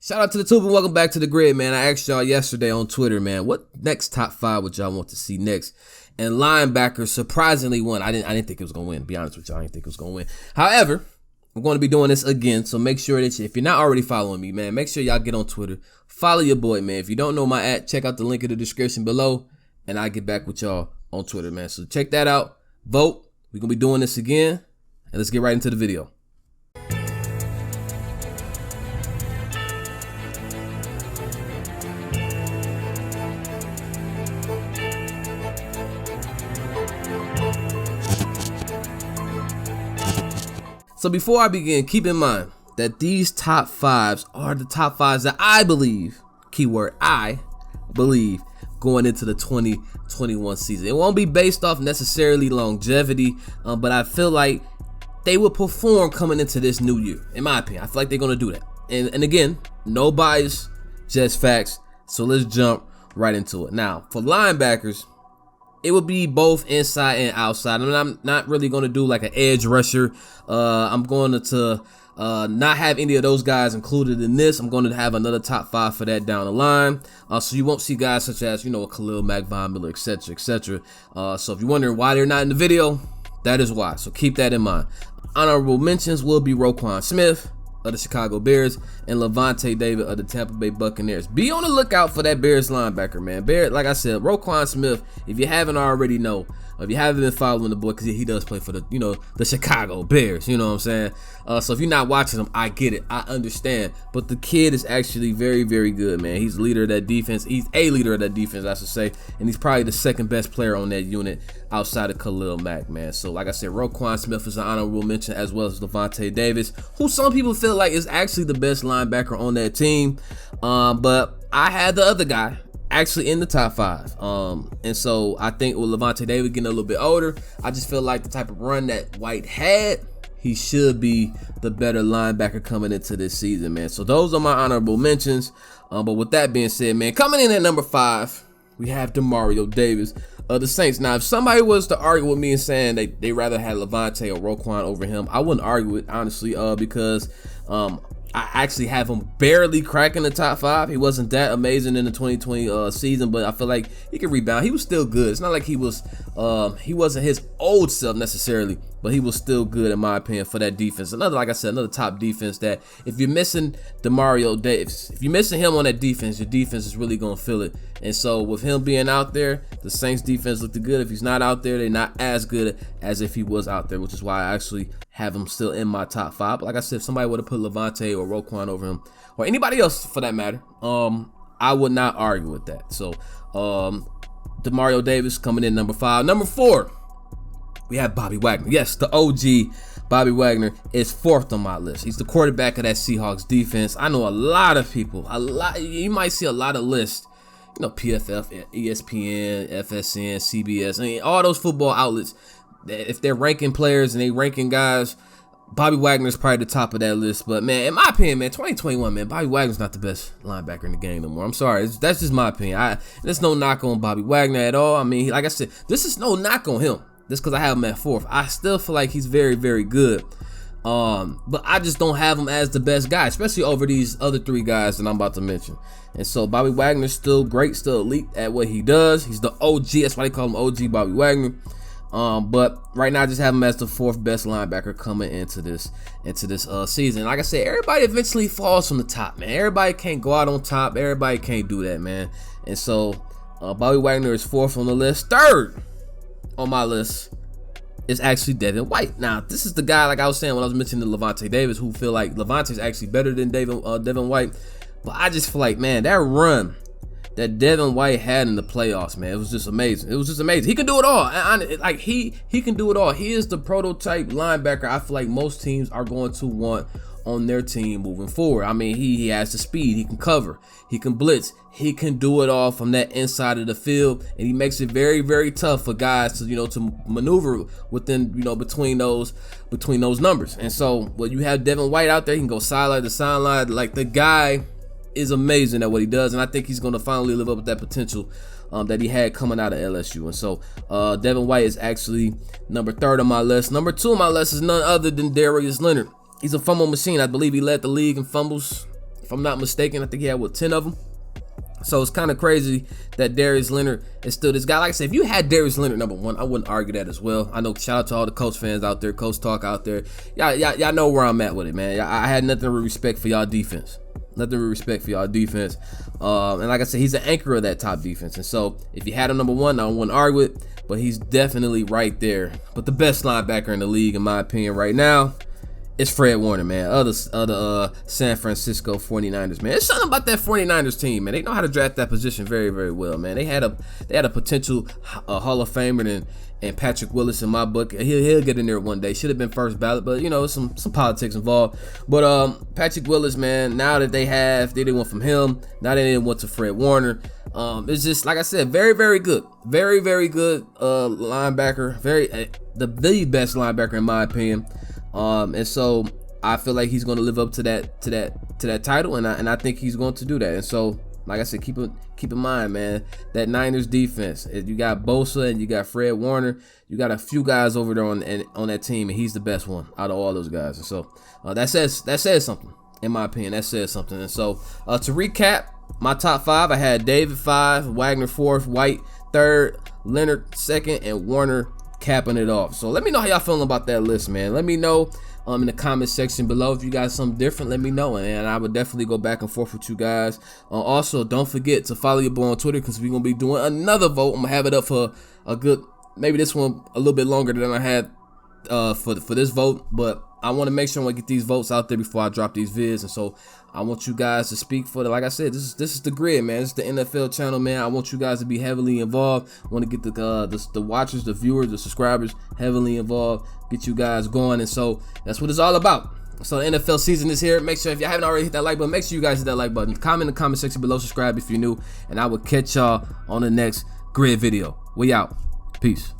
Shout out to the tube and welcome back to the grid, man. I asked y'all yesterday on Twitter, man, what next top 5 would y'all want to see next? And Linebackers surprisingly won. I didn't think it was gonna win. To be honest with y'all, I didn't think it was gonna win. However, I'm going to be doing this again, so make sure that if you're not already following me, man, make sure y'all get on Twitter. Follow your boy, man. If you don't know my @ check out the link in the description below, and I'll get back with y'all on Twitter, man. So check that out. Vote. We're gonna be doing this again, and let's get right into the video. So before I begin, keep in mind that these top 5s are the top 5s that I believe, keyword I believe, going into the 2021 season. It won't be based off necessarily longevity, but I feel like they will perform coming into this new year. In my opinion, I feel like they're going to do that. And again, no bias, just facts. So let's jump right into it. Now, for linebackers, it would be both inside and outside. I mean, I'm not really going to do like an edge rusher. I'm going to not have any of those guys included in this. I'm going to have another top 5 for that down the line. So you won't see guys such as, a Khalil Mack, Von Miller, etc., etc. So if you're wondering why they're not in the video, that is why. So keep that in mind. Honorable mentions will be Roquan Smith of the Chicago Bears and Lavonte David of the Tampa Bay Buccaneers. Be on the lookout for that Bears linebacker, man. Like I said, Roquan Smith, if you haven't already know, if you haven't been following the boy, because he does play for the, the Chicago Bears, you know what I'm saying? So if you're not watching him, I get it, I understand. But the kid is actually very, very good, man. He's the leader of that defense. He's a leader of that defense, I should say. And he's probably the second best player on that unit outside of Khalil Mack, man. So like I said, Roquan Smith is an honorable mention, as well as Lavonte Davis, who some people feel like is actually the best linebacker on that team. But I had the other guy actually in the top 5. And so I think with Lavonte Davis getting a little bit older, I just feel like the type of run that White had, he should be the better linebacker coming into this season, man. So those are my honorable mentions. But with that being said, man, coming in at number 5, we have Demario Davis of the Saints. Now, if somebody was to argue with me and saying they rather had Lavonte or Roquan over him, I wouldn't argue it, honestly, because I actually have him barely cracking the top 5. He wasn't that amazing in the 2020 season, but I feel like he could rebound. He was still good. It's not like he wasn't his old self necessarily, but he was still good in my opinion for that defense. Like I said, another top defense that if you're missing Demario Davis, if you're missing him on that defense, your defense is really gonna feel it. And so with him being out there, the Saints defense looked good. If he's not out there, they're not as good as if he was out there, which is why I actually have him still in my top 5. But like I said, if somebody would have put Lavonte or Roquan over him, or anybody else for that matter, I would not argue with that. So Demario Davis coming in number 5. Number 4, we have Bobby Wagner. Yes, the OG Bobby Wagner is 4th on my list. He's the quarterback of that Seahawks defense. I know a lot of people, you might see a lot of lists, PFF, ESPN, FSN, CBS, I mean, all those football outlets, if they're ranking players and they ranking guys, Bobby Wagner is probably the top of that list. But man, in my opinion, man, 2021, man, Bobby Wagner's not the best linebacker in the game no more. I'm sorry, that's just my opinion. There's no knock on Bobby Wagner at all. I mean, like I said, this is no knock on him. Just because I have him at 4th, I still feel like he's very, very good. But I just don't have him as the best guy, especially over these other 3 guys that I'm about to mention. And so Bobby Wagner's still great, still elite at what he does. He's the OG. That's why they call him OG Bobby Wagner. But right now I just have him as the 4th best linebacker coming into this season. Like I said, everybody eventually falls from the top, man. Everybody can't go out on top. Everybody can't do that, man. And so Bobby Wagner is 4th on the list. 3rd on my list is actually Devin White. Now, this is the guy, like I was saying when I was mentioning Lavonte Davis, who feel like Lavonte's actually better than Devin White. But I just feel like, man, that run that Devin White had in the playoffs, man, it was just amazing. It was just amazing. He can do it all. Like he can do it all. He is the prototype linebacker I feel like most teams are going to want on their team moving forward. I mean, he has the speed. He can cover. He can blitz. He can do it all from that inside of the field, and he makes it very, very tough for guys to to maneuver within between those numbers. And so when you have Devin White out there, he can go sideline to sideline. Like, the guy is amazing at what he does, and I think he's going to finally live up with that potential that he had coming out of LSU. And so Devin White is actually number 3rd on my list. Number 2 on my list is none other than Darius Leonard. He's a fumble machine. I believe he led the league in fumbles, if I'm not mistaken. I think he had 10 of them. So it's kind of crazy that Darius Leonard is still this guy. Like I said, if you had Darius Leonard number 1, I wouldn't argue that as well. I know, shout out to all the Coach fans out there, Coach Talk out there. Y'all know where I'm at with it, man. I had nothing but respect for y'all defense. Nothing but respect for y'all defense. And like I said, he's the anchor of that top defense. And so if you had him number 1, I wouldn't argue it, but he's definitely right there. But the best linebacker in the league, in my opinion, right now, it's Fred Warner, man. Other San Francisco 49ers, man. It's something about that 49ers team, man. They know how to draft that position very, very well, man. They had a potential Hall of Famer and Patrick Willis in my book. He'll get in there one day. Should have been first ballot, but you know, some politics involved. But Patrick Willis, man, now that they didn't want from him. Now they didn't want to Fred Warner. It's just like I said, very, very good. Very, very good linebacker. The best linebacker in my opinion. And so I feel like he's going to live up to that title, and I think he's going to do that. And so, like I said, keep in mind, man, that Niners defense. You got Bosa and you got Fred Warner. You got a few guys over there on that team, and he's the best one out of all those guys. And so that says something, in my opinion. That says something. And so to recap, my top 5, I had David 5, Wagner 4th, White 3rd, Leonard 2nd, and Warner capping it off. So let me know how y'all feeling about that list, man. Let me know in the comment section below if you got something different. Let me know, and I would definitely go back and forth with you guys. Also, don't forget to follow your boy on Twitter, because we're gonna be doing another vote. I'm gonna have it up for a good, maybe this one a little bit longer than I had for this vote, but I want to make sure I get these votes out there before I drop these vids. And so I want you guys to speak for it. Like I said, this is the grid, man. This is the NFL channel, man. I want you guys to be heavily involved. I want to get the watchers, the viewers, the subscribers heavily involved. Get you guys going. And so that's what it's all about. So the NFL season is here. Make sure, if you haven't already hit that like button, make sure you guys hit that like button. Comment in the comment section below. Subscribe if you're new. And I will catch y'all on the next grid video. We out. Peace.